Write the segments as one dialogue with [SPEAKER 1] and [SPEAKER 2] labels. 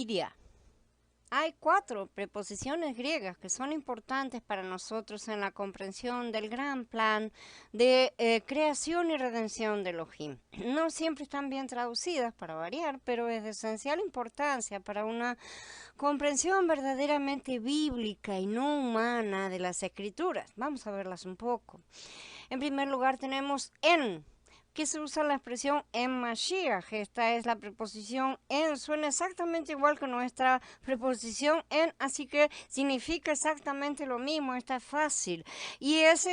[SPEAKER 1] idia. Hay 4 preposiciones griegas que son importantes para nosotros en la comprensión del gran plan de creación y redención de Elohim. No siempre están bien traducidas para variar, pero es de esencial importancia para una comprensión verdaderamente bíblica y no humana de las escrituras. Vamos a verlas un poco. En primer lugar tenemos en, que se usa la expresión en Mashiach. Esta es la preposición en, suena exactamente igual que nuestra preposición en, así que significa exactamente lo mismo, está fácil. Y es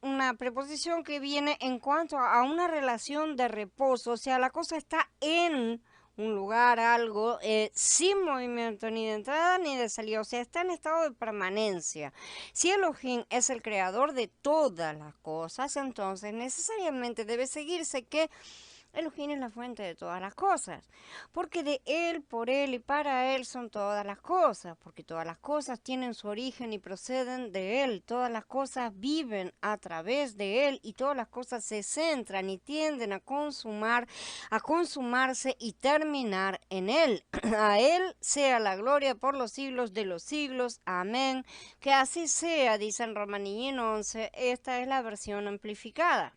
[SPEAKER 1] una preposición que viene en cuanto a una relación de reposo, o sea, la cosa está en un lugar, algo, sin movimiento ni de entrada ni de salida, o sea, está en estado de permanencia. Si Elohim es el creador de todas las cosas, entonces necesariamente debe seguirse que Elohim es la fuente de todas las cosas, porque de Él, por Él y para Él son todas las cosas, porque todas las cosas tienen su origen y proceden de Él, todas las cosas viven a través de Él y todas las cosas se centran y tienden a consumarse y terminar en Él. A Él sea la gloria por los siglos de los siglos. Amén. Que así sea, dice en Romanín 11, esta es la versión amplificada.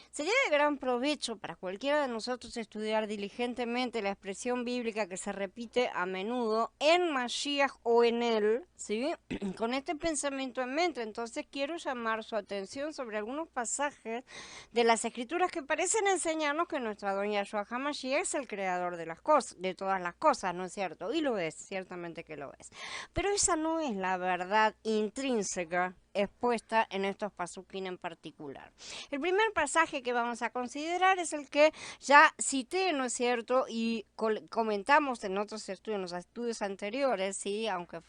[SPEAKER 1] Sería de gran provecho para cualquiera de nosotros estudiar diligentemente la expresión bíblica que se repite a menudo en Mashiach o en él, ¿sí? Con este pensamiento en mente, entonces quiero llamar su atención sobre algunos pasajes de las escrituras que parecen enseñarnos que nuestra doña Yahshua HaMashiach es el creador de las cosas, de todas las cosas, ¿no es cierto? Y lo es, ciertamente que lo es. Pero esa no es la verdad intrínseca expuesta en estos pasuquín en particular. El primer pasaje que vamos a considerar es el que ya cité, ¿no es cierto? Y comentamos en otros estudios, en los estudios anteriores, sí, aunque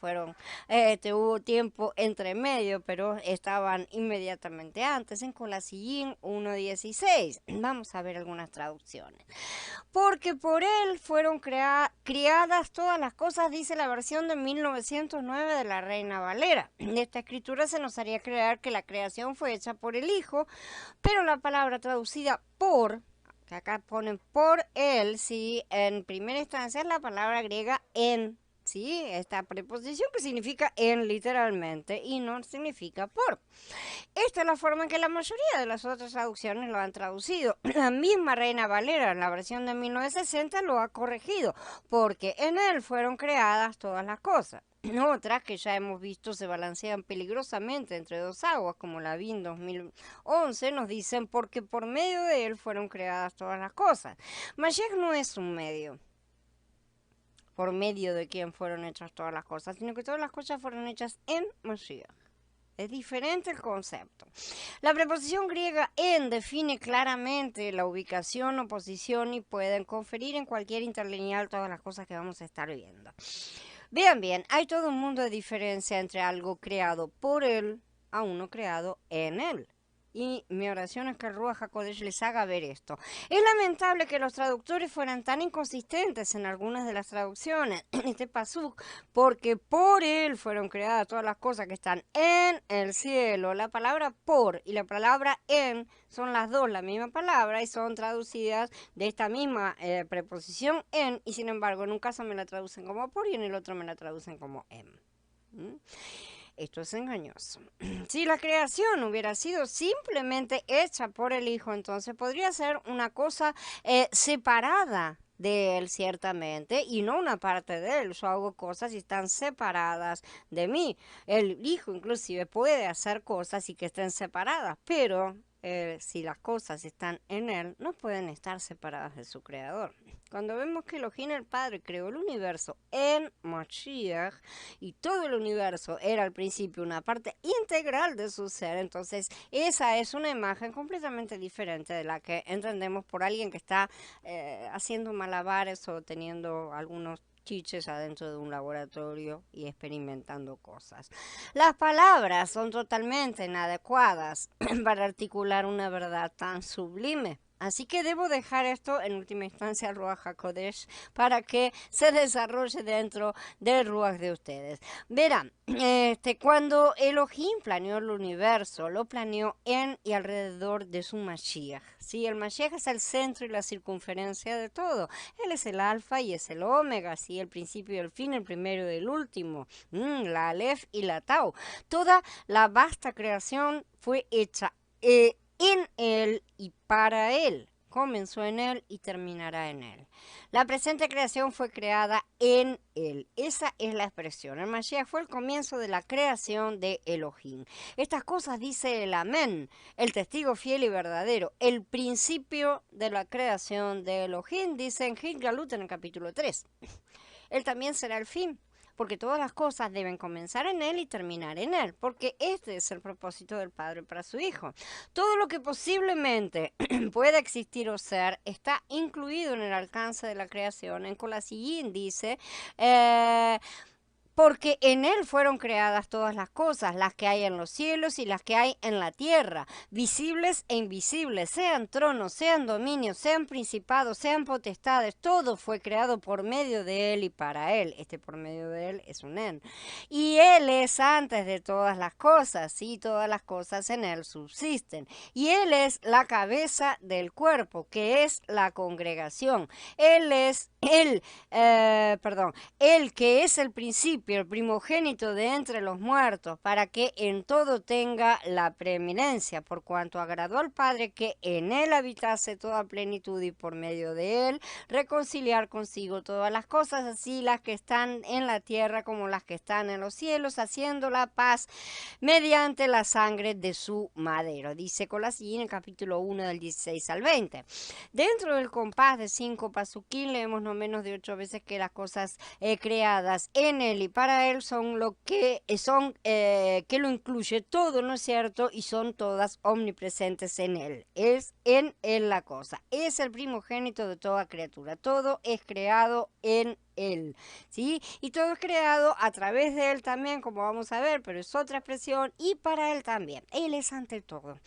[SPEAKER 1] hubo tiempo entre medio, pero estaban inmediatamente antes, en Colasillín 1.16. Vamos a ver algunas traducciones. Porque por él fueron criadas todas las cosas, dice la versión de 1909 de la Reina Valera. En esta escritura se nos haría creer que la creación fue hecha por el Hijo, pero la palabra traducida por, que acá ponen por él, sí, en primera instancia es la palabra griega en, sí, esta preposición que significa en literalmente y no significa por. Esta es la forma en que la mayoría de las otras traducciones lo han traducido. La misma Reina Valera en la versión de 1960 lo ha corregido, porque en él fueron creadas todas las cosas. Otras que ya hemos visto se balancean peligrosamente entre dos aguas, como la VIN 2011, nos dicen porque por medio de él fueron creadas todas las cosas. Mashiach no es un medio por medio de quien fueron hechas todas las cosas, sino que todas las cosas fueron hechas en Mashiach. Es diferente el concepto. La preposición griega en define claramente la ubicación o posición y pueden conferir en cualquier interlineal todas las cosas que vamos a estar viendo. Bien, hay todo un mundo de diferencia entre algo creado por él a uno creado en él. Y mi oración es que el Ruach HaKodesh les haga ver esto. Es lamentable que los traductores fueran tan inconsistentes en algunas de las traducciones en este pasuk, porque por él fueron creadas todas las cosas que están en el cielo. La palabra por y la palabra en son las dos la misma palabra y son traducidas de esta misma preposición en, y sin embargo en un caso me la traducen como por y en el otro me la traducen como en. Esto es engañoso. Si la creación hubiera sido simplemente hecha por el Hijo, entonces podría ser una cosa separada de Él, ciertamente, y no una parte de Él. Yo hago cosas y están separadas de mí. El Hijo inclusive puede hacer cosas y que estén separadas, pero si las cosas están en Él, no pueden estar separadas de su Creador. Cuando vemos que Elohim el Padre creó el universo en Mashiach y todo el universo era al principio una parte integral de su ser, entonces esa es una imagen completamente diferente de la que entendemos por alguien que está haciendo malabares o teniendo algunos chiches adentro de un laboratorio y experimentando cosas. Las palabras son totalmente inadecuadas para articular una verdad tan sublime. Así que debo dejar esto en última instancia al Ruach HaKodesh para que se desarrolle dentro del Ruach de ustedes. Verán, cuando Elohim planeó el universo, lo planeó en y alrededor de su Mashiach. Sí, el Mashiach es el centro y la circunferencia de todo. Él es el alfa y es el omega, sí, el principio y el fin, el primero y el último, la Aleph y la Tau. Toda la vasta creación fue hecha en Él y para Él. Comenzó en Él y terminará en Él. La presente creación fue creada en Él. Esa es la expresión. El Mashiach fue el comienzo de la creación de Elohim. Estas cosas dice el Amén, el testigo fiel y verdadero. El principio de la creación de Elohim, dice en Hit Galut en el capítulo 3. Él también será el fin, porque todas las cosas deben comenzar en Él y terminar en Él, porque este es el propósito del Padre para su Hijo. Todo lo que posiblemente pueda existir o ser está incluido en el alcance de la creación. En Colasillín dice... porque en Él fueron creadas todas las cosas, las que hay en los cielos y las que hay en la tierra, visibles e invisibles, sean tronos, sean dominios, sean principados, sean potestades, todo fue creado por medio de Él y para Él. Por medio de Él es un En. Y Él es antes de todas las cosas, y todas las cosas en Él subsisten. Y Él es la cabeza del cuerpo, que es la congregación. Él es Él que es el principio, el primogénito de entre los muertos, para que en todo tenga la preeminencia, por cuanto agradó al Padre que en Él habitase toda plenitud y por medio de Él reconciliar consigo todas las cosas, así las que están en la tierra como las que están en los cielos, haciendo la paz mediante la sangre de su madero. Dice Colasillín en el capítulo 1 del 16 al 20. Dentro del compás de 5 pasuquín leemos no menos de 8 veces que las cosas creadas en Él y para Él son lo que que lo incluye todo, ¿no es cierto? Y son todas omnipresentes en Él. Es en Él la cosa. Es el primogénito de toda criatura. Todo es creado en Él, ¿sí? Y todo es creado a través de Él también, como vamos a ver, pero es otra expresión, y para Él también. Él es ante todo.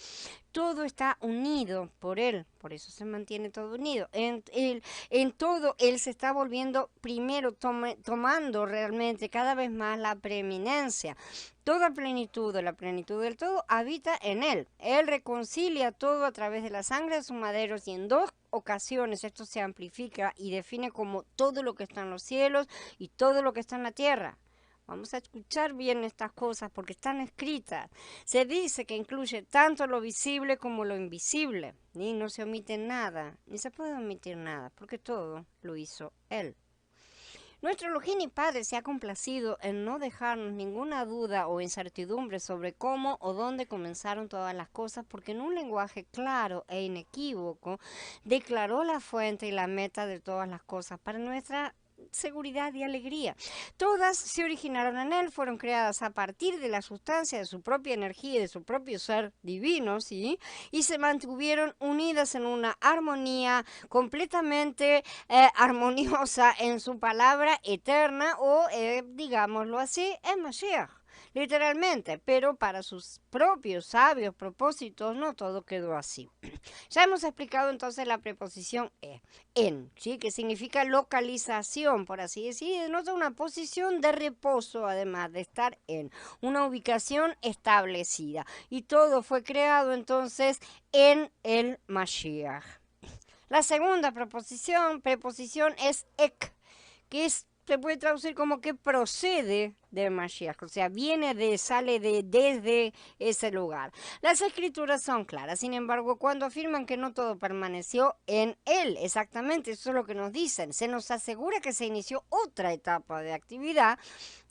[SPEAKER 1] Todo está unido por Él, por eso se mantiene todo unido. En todo Él se está volviendo primero, tomando realmente cada vez más la preeminencia. Toda plenitud, la plenitud del todo, habita en Él. Él reconcilia todo a través de la sangre de sus maderos y en 2 ocasiones esto se amplifica y define como todo lo que está en los cielos y todo lo que está en la tierra. Vamos a escuchar bien estas cosas porque están escritas. Se dice que incluye tanto lo visible como lo invisible. Y no se omite nada, ni se puede omitir nada, porque todo lo hizo Él. Nuestro Elohim y Padre se ha complacido en no dejarnos ninguna duda o incertidumbre sobre cómo o dónde comenzaron todas las cosas, porque en un lenguaje claro e inequívoco declaró la fuente y la meta de todas las cosas para nuestra seguridad y alegría. Todas se originaron en Él, fueron creadas a partir de la sustancia de su propia energía y de su propio ser divino, ¿sí? Y se mantuvieron unidas en una armonía completamente armoniosa en su palabra eterna o, digámoslo así, en Mashiach. Literalmente, pero para sus propios sabios propósitos no todo quedó así. Ya hemos explicado entonces la preposición en, ¿sí? Que significa localización, por así decir, denota una posición de reposo, además de estar en una ubicación establecida. Y todo fue creado entonces en el Mashiach. La segunda preposición es ek, que se puede traducir como que procede de Mashiach, o sea, sale desde ese lugar. Las escrituras son claras, sin embargo, cuando afirman que no todo permaneció en Él, exactamente, eso es lo que nos dicen, se nos asegura que se inició otra etapa de actividad,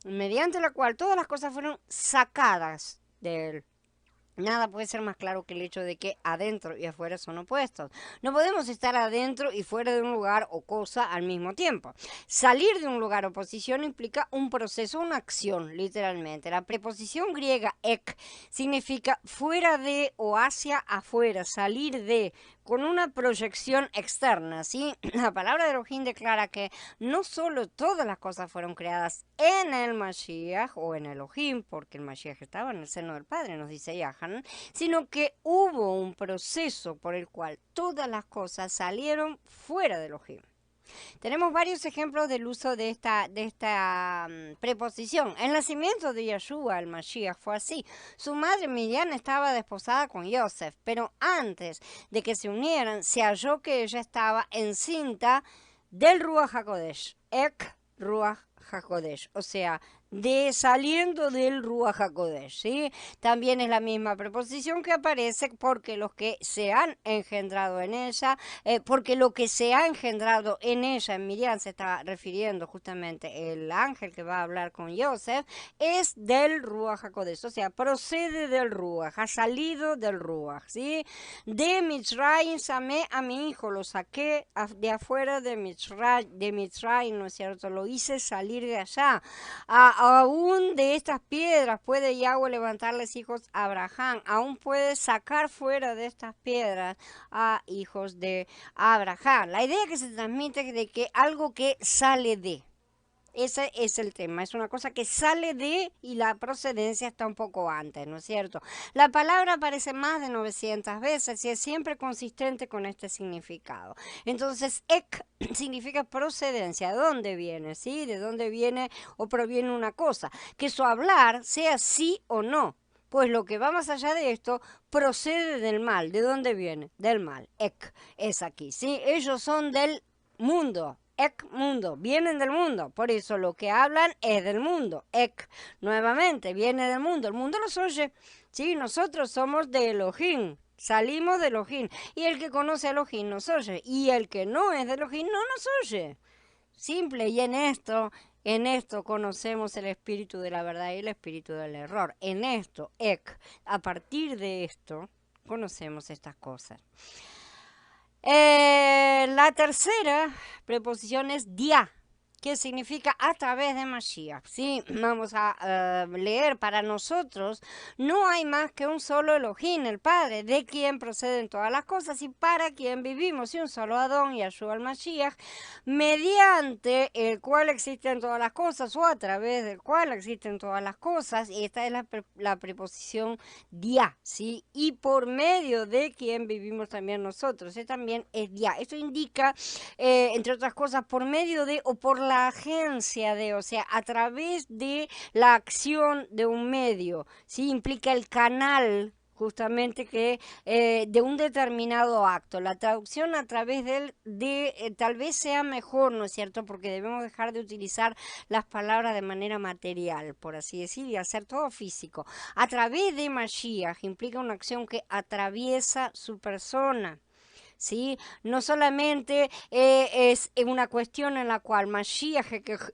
[SPEAKER 1] mediante la cual todas las cosas fueron sacadas de Él. Nada puede ser más claro que el hecho de que adentro y afuera son opuestos. No podemos estar adentro y fuera de un lugar o cosa al mismo tiempo. Salir de un lugar o posición implica un proceso, una acción, literalmente. La preposición griega ek significa fuera de o hacia afuera, salir de, con una proyección externa, ¿sí? La palabra de Elohim declara que no solo todas las cosas fueron creadas en el Mashiach o en Elohim, porque el Mashiach estaba en el seno del Padre, nos dice Yahanan, sino que hubo un proceso por el cual todas las cosas salieron fuera de Elohim. Tenemos varios ejemplos del uso de esta preposición. El nacimiento de Yeshua, el Mashiach, fue así. Su madre Miriam estaba desposada con Yosef, pero antes de que se unieran, se halló que ella estaba encinta del Ruach HaKodesh, Ek Ruach HaKodesh, o sea, saliendo del Ruach HaKodesh, ¿sí? También es la misma preposición que aparece porque los que se han engendrado en ella, porque lo que se ha engendrado en ella, en Miriam se está refiriendo justamente el ángel que va a hablar con Yosef, es del Ruach HaKodesh, o sea, procede del Ruach, ha salido del Ruach, ¿sí? De Mitzrayim samé a mi hijo, lo saqué de afuera de Mitzrayim, ¿no es cierto? Lo hice salir de allá. Aún de estas piedras puede Yahweh levantarles hijos a Abraham, aún puede sacar fuera de estas piedras a hijos de Abraham. La idea que se transmite es de que algo que sale de. Ese es el tema, es una cosa que sale de y la procedencia está un poco antes, ¿no es cierto? La palabra aparece más de 900 veces y es siempre consistente con este significado. Entonces, ek significa procedencia, ¿de dónde viene? ¿Sí? ¿De dónde viene o proviene una cosa? Que su hablar sea sí o no. Pues lo que va más allá de esto procede del mal. ¿De dónde viene? Del mal. Ek es aquí, ¿sí? Ellos son del mundo. Ek mundo, vienen del mundo, por eso lo que hablan es del mundo. Ek, nuevamente, viene del mundo, el mundo los oye. Sí, nosotros somos de Elohim, salimos de Elohim, y el que conoce a Elohim nos oye, y el que no es de Elohim no nos oye. Simple, y en esto conocemos el espíritu de la verdad y el espíritu del error. En esto, Ek, a partir de esto, conocemos estas cosas. La tercera preposición es dia, que significa a través de Mashiach. ¿Sí? Vamos a leer para nosotros. No hay más que un solo Elohim, el Padre, de quien proceden todas las cosas y para quien vivimos. Y un solo Adón, Yahshua el Mashiach, mediante el cual existen todas las cosas o a través del cual existen todas las cosas. Y esta es la preposición dia, ¿sí? Y por medio de quien vivimos también nosotros. También es dia. Esto indica, entre otras cosas, por medio de o por la agencia de, o sea, a través de la acción de un medio, ¿sí? Implica el canal justamente que de un determinado acto. La traducción a través de tal vez sea mejor, ¿no es cierto? Porque debemos dejar de utilizar las palabras de manera material, por así decir, y hacer todo físico. A través de Mashiach implica una acción que atraviesa su persona. ¿Sí? No solamente es una cuestión en la cual Mashiach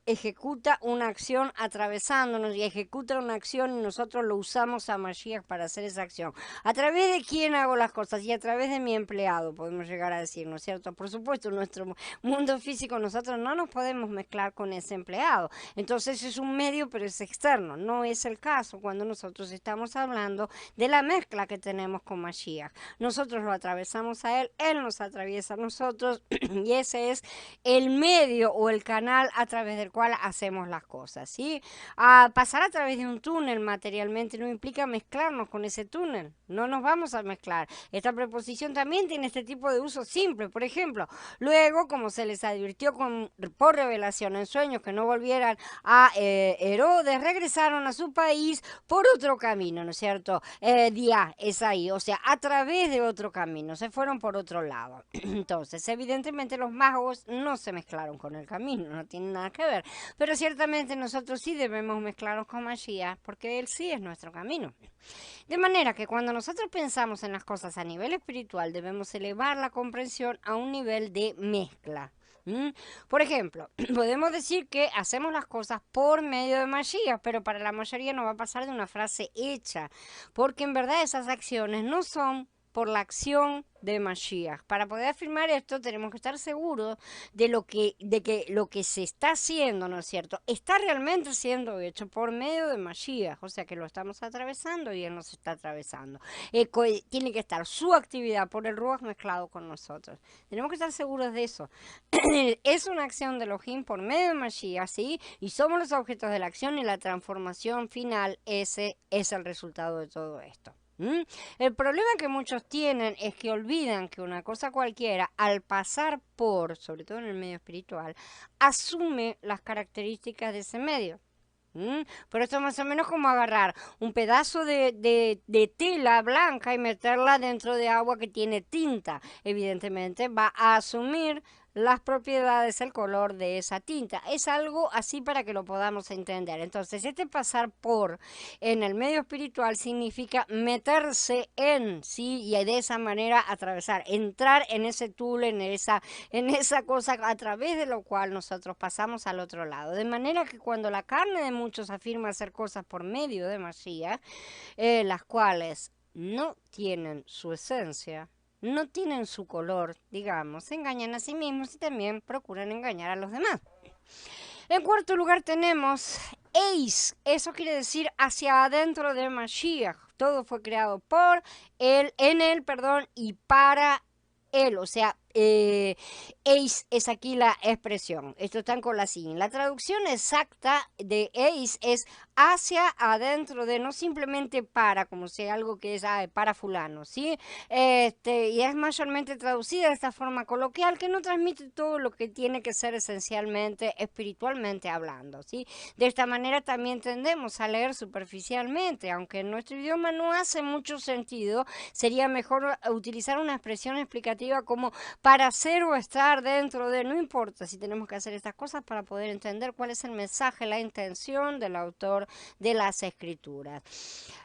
[SPEAKER 1] ejecuta una acción atravesándonos y ejecuta una acción y nosotros lo usamos a Mashiach para hacer esa acción. ¿A través de quién hago las cosas? Y a través de mi empleado, podemos llegar a decir, ¿no es cierto? Por supuesto, en nuestro mundo físico nosotros no nos podemos mezclar con ese empleado. Entonces es un medio, pero es externo. No es el caso cuando nosotros estamos hablando de la mezcla que tenemos con Mashiach. Nosotros lo atravesamos a él nos atraviesa a nosotros y ese es el medio o el canal a través del cual hacemos las cosas, ¿sí? Pasar a través de un túnel materialmente no implica mezclarnos con ese túnel, no nos vamos a mezclar. Esta preposición también tiene este tipo de uso simple, por ejemplo, luego como se les advirtió por revelación en sueños que no volvieran a Herodes, regresaron a su país por otro camino, ¿no es cierto? Dia es ahí, o sea, a través de otro camino, se fueron por otro lado. Entonces, evidentemente los magos no se mezclaron con el camino, no tienen nada que ver, pero ciertamente nosotros sí debemos mezclarnos con Mashiach porque él sí es nuestro camino. De manera que cuando nosotros pensamos en las cosas a nivel espiritual, debemos elevar la comprensión a un nivel de mezcla. Por ejemplo, podemos decir que hacemos las cosas por medio de Mashiach, pero para la mayoría no va a pasar de una frase hecha, porque en verdad esas acciones no son por la acción de Mashiach. Para poder afirmar esto tenemos que estar seguros de que lo que se está haciendo, ¿no es cierto?, está realmente siendo hecho por medio de Mashiach, o sea que lo estamos atravesando y Él nos está atravesando. Tiene que estar su actividad por el Ruach mezclado con nosotros. Tenemos que estar seguros de eso. Es una acción de Elohim por medio de Mashiach, ¿sí? Y somos los objetos de la acción y la transformación final, ese es el resultado de todo esto. El problema que muchos tienen es que olvidan que una cosa cualquiera, al pasar por, sobre todo en el medio espiritual, asume las características de ese medio. Pero esto es más o menos como agarrar un pedazo de tela blanca y meterla dentro de agua que tiene tinta. Evidentemente va a asumir las propiedades, el color de esa tinta. Es algo así para que lo podamos entender. Entonces, este pasar por en el medio espiritual significa meterse en, ¿sí? Y de esa manera atravesar, entrar en ese túnel, en esa cosa a través de lo cual nosotros pasamos al otro lado. De manera que cuando la carne de muchos afirma hacer cosas por medio de Mashiach, las cuales no tienen su esencia, no tienen su color, digamos, se engañan a sí mismos y también procuran engañar a los demás. En cuarto lugar tenemos Eis, eso quiere decir hacia adentro de Mashiach. Todo fue creado por él, en él, perdón, y para él, o sea, Eis es aquí la expresión. Esto está en Colasín. La traducción exacta de Eis es hacia adentro de, no simplemente para, como sea algo que es para fulano, ¿sí? Y es mayormente traducida de esta forma coloquial que no transmite todo lo que tiene que ser esencialmente espiritualmente hablando, ¿sí? De esta manera también tendemos a leer superficialmente, aunque en nuestro idioma no hace mucho sentido, sería mejor utilizar una expresión explicativa como para ser o estar dentro de, no importa si tenemos que hacer estas cosas para poder entender cuál es el mensaje, la intención del autor de las escrituras.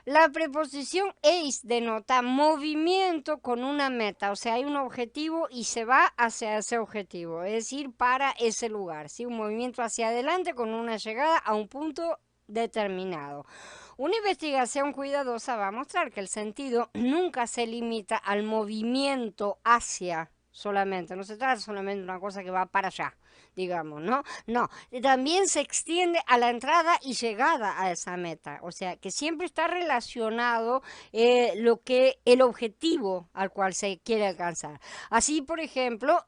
[SPEAKER 1] La preposición eis denota movimiento con una meta, o sea, hay un objetivo y se va hacia ese objetivo, es decir, para ese lugar, ¿sí? Un movimiento hacia adelante con una llegada a un punto determinado. Una investigación cuidadosa va a mostrar que el sentido nunca se limita al movimiento hacia solamente, no se trata solamente de una cosa que va para allá, digamos, ¿no? No, también se extiende a la entrada y llegada a esa meta, o sea, que siempre está relacionado el objetivo al cual se quiere alcanzar. Así, por ejemplo,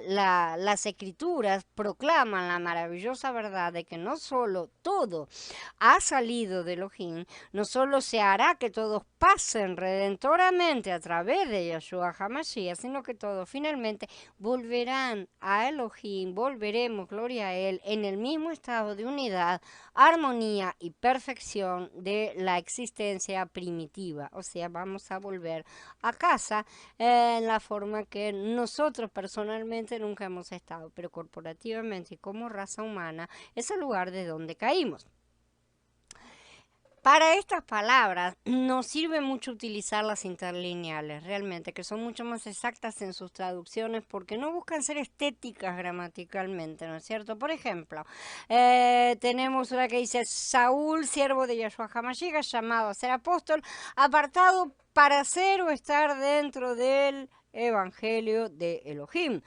[SPEAKER 1] las escrituras proclaman la maravillosa verdad de que no solo todo ha salido de Elohim, no solo se hará que todos pasen redentoramente a través de Yahshua HaMashiach, sino que todos finalmente volverán a Elohim, volveremos, gloria a Él, en el mismo estado de unidad, armonía y perfección de la existencia primitiva. O sea, vamos a volver a casa en la forma que nosotros personalmente nunca hemos estado, pero corporativamente y como raza humana es el lugar de donde caímos. Para estas palabras nos sirve mucho utilizar las interlineales, realmente, que son mucho más exactas en sus traducciones porque no buscan ser estéticas gramaticalmente, ¿no es cierto? Por ejemplo, tenemos una que dice, Saúl, siervo de Yahshua HaMashiach, llamado a ser apóstol, apartado para ser o estar dentro del Evangelio de Elohim,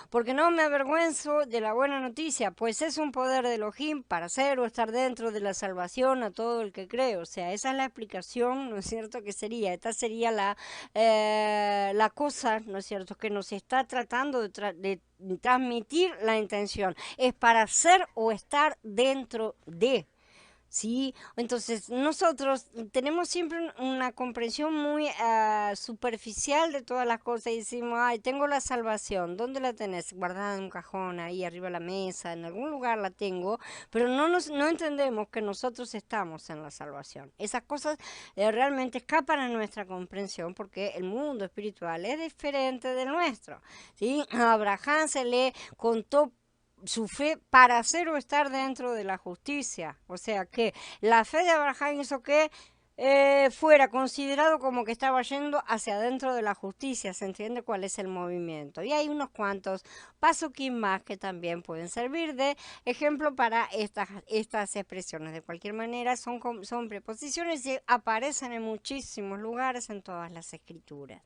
[SPEAKER 1] porque no me avergüenzo de la buena noticia, pues es un poder de Elohim para ser o estar dentro de la salvación a todo el que cree. O sea, esa es la explicación, ¿no es cierto?, que sería, esta sería la cosa, ¿no es cierto?, que nos está tratando de transmitir la intención, es para ser o estar dentro de. Sí, entonces nosotros tenemos siempre una comprensión muy superficial de todas las cosas y decimos, ay, tengo la salvación, ¿dónde la tenés? Guardada en un cajón, ahí arriba de la mesa, en algún lugar la tengo, pero no entendemos que nosotros estamos en la salvación. Esas cosas realmente escapan a nuestra comprensión porque el mundo espiritual es diferente del nuestro, ¿sí? A Abraham se le contó su fe para hacer o estar dentro de la justicia. O sea que la fe de Abraham hizo que fuera considerado como que estaba yendo hacia adentro de la justicia, se entiende cuál es el movimiento. Y hay unos cuantos pasukim más que también pueden servir de ejemplo para estas expresiones. De cualquier manera, son preposiciones y aparecen en muchísimos lugares en todas las escrituras.